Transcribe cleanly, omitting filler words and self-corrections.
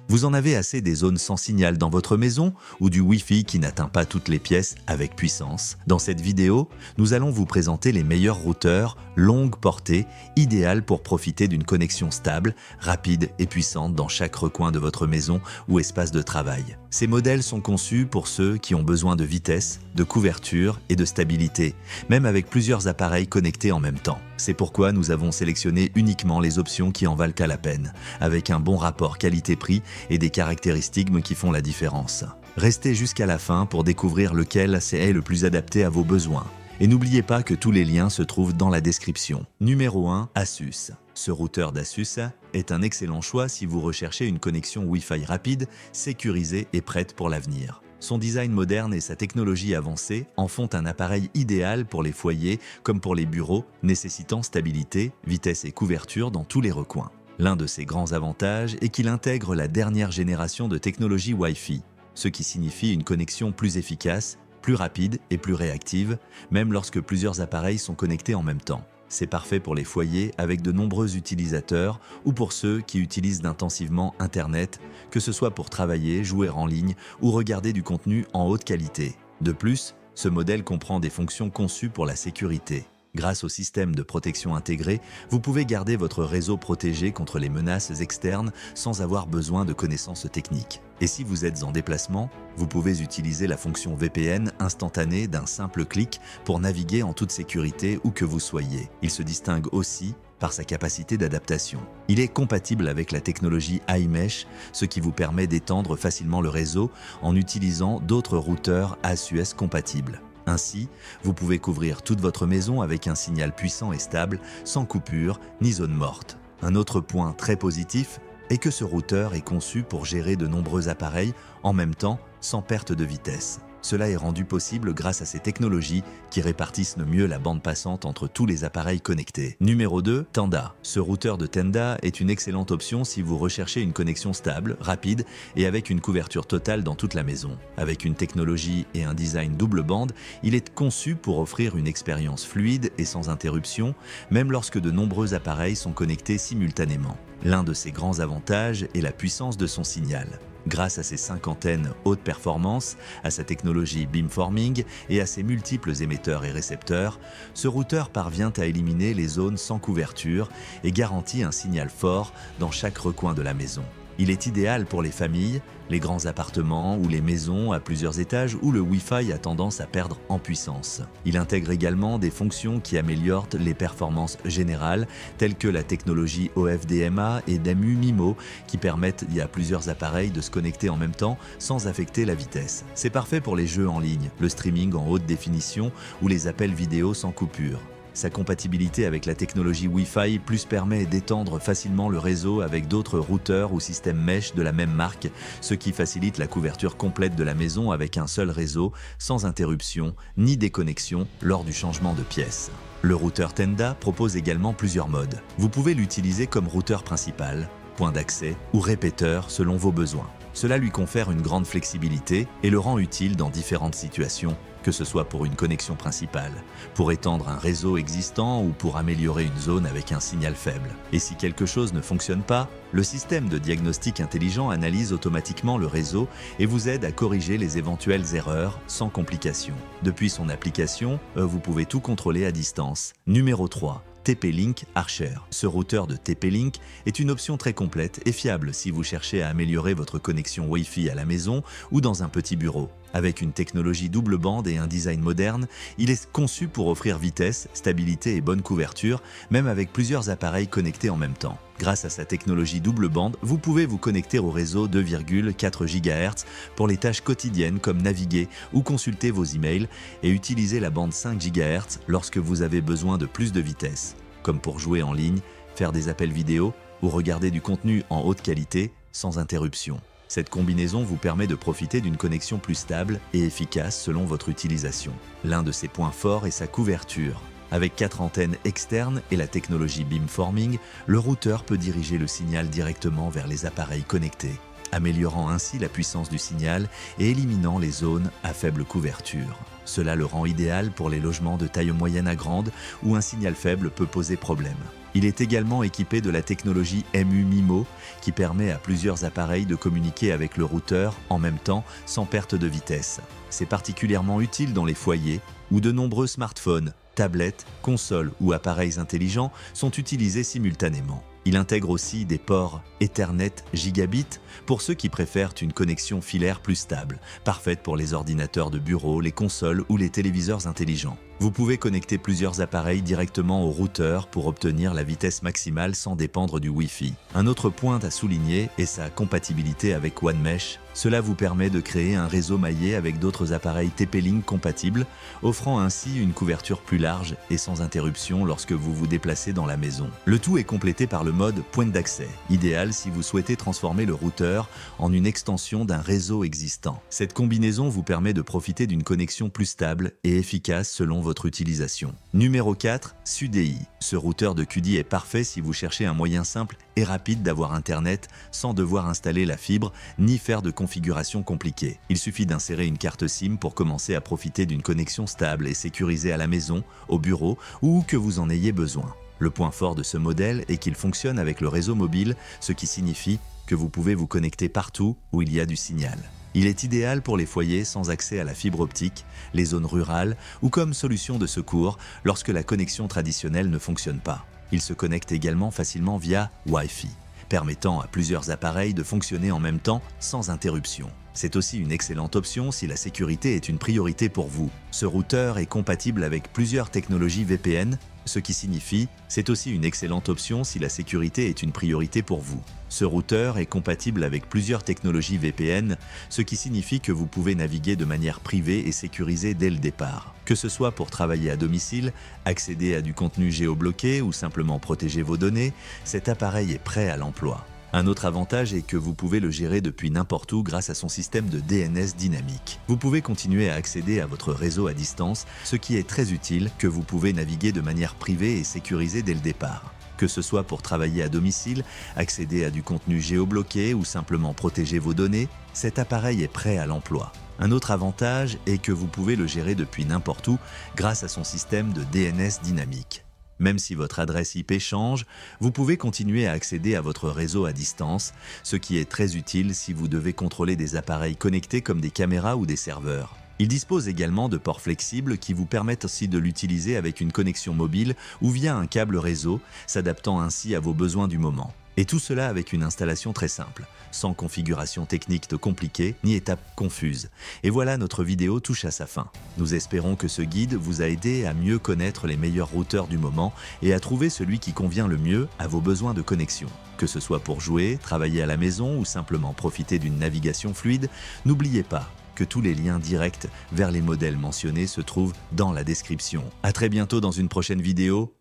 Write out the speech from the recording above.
Vous en avez assez des zones sans signal dans votre maison ou du Wi-Fi qui n'atteint pas toutes les pièces avec puissance? Dans cette vidéo, nous allons vous présenter les meilleurs routeurs longue portée, idéales pour profiter d'une connexion stable, rapide et puissante dans chaque recoin de votre maison ou espace de travail. Ces modèles sont conçus pour ceux qui ont besoin de vitesse, de couverture et de stabilité, même avec plusieurs appareils connectés en même temps. C'est pourquoi nous avons sélectionné uniquement les options qui en valent la peine, avec un bon rapport qualité-prix et des caractéristiques qui font la différence. Restez jusqu'à la fin pour découvrir lequel est le plus adapté à vos besoins. Et n'oubliez pas que tous les liens se trouvent dans la description. Numéro 1. Asus. Ce routeur d'Asus est un excellent choix si vous recherchez une connexion Wi-Fi rapide, sécurisée et prête pour l'avenir. Son design moderne et sa technologie avancée en font un appareil idéal pour les foyers comme pour les bureaux, nécessitant stabilité, vitesse et couverture dans tous les recoins. L'un de ses grands avantages est qu'il intègre la dernière génération de technologie Wi-Fi, ce qui signifie une connexion plus efficace, plus rapide et plus réactive, même lorsque plusieurs appareils sont connectés en même temps. C'est parfait pour les foyers avec de nombreux utilisateurs ou pour ceux qui utilisent intensivement Internet, que ce soit pour travailler, jouer en ligne ou regarder du contenu en haute qualité. De plus, ce modèle comprend des fonctions conçues pour la sécurité. Grâce au système de protection intégré, vous pouvez garder votre réseau protégé contre les menaces externes sans avoir besoin de connaissances techniques. Et si vous êtes en déplacement, vous pouvez utiliser la fonction VPN instantanée d'un simple clic pour naviguer en toute sécurité où que vous soyez. Il se distingue aussi par sa capacité d'adaptation. Il est compatible avec la technologie iMesh, ce qui vous permet d'étendre facilement le réseau en utilisant d'autres routeurs ASUS compatibles. Ainsi, vous pouvez couvrir toute votre maison avec un signal puissant et stable, sans coupure ni zone morte. Un autre point très positif est que ce routeur est conçu pour gérer de nombreux appareils en même temps sans perte de vitesse. Cela est rendu possible grâce à ces technologies qui répartissent mieux la bande passante entre tous les appareils connectés. Numéro 2. Tenda. Ce routeur de Tenda est une excellente option si vous recherchez une connexion stable, rapide et avec une couverture totale dans toute la maison. Avec une technologie et un design double bande, il est conçu pour offrir une expérience fluide et sans interruption, même lorsque de nombreux appareils sont connectés simultanément. L'un de ses grands avantages est la puissance de son signal. Grâce à ses 5 antennes haute performance, à sa technologie beamforming et à ses multiples émetteurs et récepteurs, ce routeur parvient à éliminer les zones sans couverture et garantit un signal fort dans chaque recoin de la maison. Il est idéal pour les familles, les grands appartements ou les maisons à plusieurs étages où le Wi-Fi a tendance à perdre en puissance. Il intègre également des fonctions qui améliorent les performances générales, telles que la technologie OFDMA et DAMU-MIMO, qui permettent à plusieurs appareils de se connecter en même temps sans affecter la vitesse. C'est parfait pour les jeux en ligne, le streaming en haute définition ou les appels vidéo sans coupure. Sa compatibilité avec la technologie Wi-Fi permet d'étendre facilement le réseau avec d'autres routeurs ou systèmes mesh de la même marque, ce qui facilite la couverture complète de la maison avec un seul réseau, sans interruption ni déconnexion lors du changement de pièce. Le routeur Tenda propose également plusieurs modes. Vous pouvez l'utiliser comme routeur principal, point d'accès ou répéteur selon vos besoins. Cela lui confère une grande flexibilité et le rend utile dans différentes situations, que ce soit pour une connexion principale, pour étendre un réseau existant ou pour améliorer une zone avec un signal faible. Et si quelque chose ne fonctionne pas, le système de diagnostic intelligent analyse automatiquement le réseau et vous aide à corriger les éventuelles erreurs sans complication. Depuis son application, vous pouvez tout contrôler à distance. Numéro 3. TP-Link Archer. Ce routeur de TP-Link est une option très complète et fiable si vous cherchez à améliorer votre connexion Wi-Fi à la maison ou dans un petit bureau. Avec une technologie double bande et un design moderne, il est conçu pour offrir vitesse, stabilité et bonne couverture, même avec plusieurs appareils connectés en même temps. Grâce à sa technologie double bande, vous pouvez vous connecter au réseau 2,4 GHz pour les tâches quotidiennes comme naviguer ou consulter vos emails et utiliser la bande 5 GHz lorsque vous avez besoin de plus de vitesse, comme pour jouer en ligne, faire des appels vidéo ou regarder du contenu en haute qualité sans interruption. Cette combinaison vous permet de profiter d'une connexion plus stable et efficace selon votre utilisation. L'un de ses points forts est sa couverture. Avec 4 antennes externes et la technologie beamforming, le routeur peut diriger le signal directement vers les appareils connectés, améliorant ainsi la puissance du signal et éliminant les zones à faible couverture. Cela le rend idéal pour les logements de taille moyenne à grande où un signal faible peut poser problème. Il est également équipé de la technologie MU-MIMO qui permet à plusieurs appareils de communiquer avec le routeur en même temps sans perte de vitesse. C'est particulièrement utile dans les foyers où de nombreux smartphones, tablettes, consoles ou appareils intelligents sont utilisés simultanément. Il intègre aussi des ports Ethernet Gigabit pour ceux qui préfèrent une connexion filaire plus stable, parfaite pour les ordinateurs de bureau, les consoles ou les téléviseurs intelligents. Vous pouvez connecter plusieurs appareils directement au routeur pour obtenir la vitesse maximale sans dépendre du Wi-Fi. Un autre point à souligner est sa compatibilité avec OneMesh. Cela vous permet de créer un réseau maillé avec d'autres appareils TP-Link compatibles, offrant ainsi une couverture plus large et sans interruption lorsque vous vous déplacez dans la maison. Le tout est complété par le mode pointe d'accès, idéal si vous souhaitez transformer le routeur en une extension d'un réseau existant. Cette combinaison vous permet de profiter d'une connexion plus stable et efficace selon votre utilisation. Numéro 4, SUDI. Ce routeur de QD est parfait si vous cherchez un moyen simple et rapide d'avoir Internet sans devoir installer la fibre ni faire de configuration compliquée. Il suffit d'insérer une carte SIM pour commencer à profiter d'une connexion stable et sécurisée à la maison, au bureau ou où que vous en ayez besoin. Le point fort de ce modèle est qu'il fonctionne avec le réseau mobile, ce qui signifie que vous pouvez vous connecter partout où il y a du signal. Il est idéal pour les foyers sans accès à la fibre optique, les zones rurales ou comme solution de secours lorsque la connexion traditionnelle ne fonctionne pas. Il se connecte également facilement via Wi-Fi, permettant à plusieurs appareils de fonctionner en même temps sans interruption. C'est aussi une excellente option si la sécurité est une priorité pour vous. Ce routeur est compatible avec plusieurs technologies VPN, ce qui signifie c'est aussi une excellente option si la sécurité est une priorité pour vous. Ce routeur est compatible avec plusieurs technologies VPN, ce qui signifie que vous pouvez naviguer de manière privée et sécurisée dès le départ. Que ce soit pour travailler à domicile, accéder à du contenu géobloqué ou simplement protéger vos données, cet appareil est prêt à l'emploi. Un autre avantage est que vous pouvez le gérer depuis n'importe où grâce à son système de DNS dynamique. Vous pouvez continuer à accéder à votre réseau à distance, ce qui est très utile, que vous pouvez naviguer de manière privée et sécurisée dès le départ. Que ce soit pour travailler à domicile, accéder à du contenu géobloqué ou simplement protéger vos données, cet appareil est prêt à l'emploi. Un autre avantage est que vous pouvez le gérer depuis n'importe où grâce à son système de DNS dynamique. Même si votre adresse IP change, vous pouvez continuer à accéder à votre réseau à distance, ce qui est très utile si vous devez contrôler des appareils connectés comme des caméras ou des serveurs. Il dispose également de ports flexibles qui vous permettent aussi de l'utiliser avec une connexion mobile ou via un câble réseau, s'adaptant ainsi à vos besoins du moment. Et tout cela avec une installation très simple, sans configuration technique de compliquée ni étapes confuses. Et voilà, notre vidéo touche à sa fin. Nous espérons que ce guide vous a aidé à mieux connaître les meilleurs routeurs du moment et à trouver celui qui convient le mieux à vos besoins de connexion. Que ce soit pour jouer, travailler à la maison ou simplement profiter d'une navigation fluide, n'oubliez pas que tous les liens directs vers les modèles mentionnés se trouvent dans la description. À très bientôt dans une prochaine vidéo.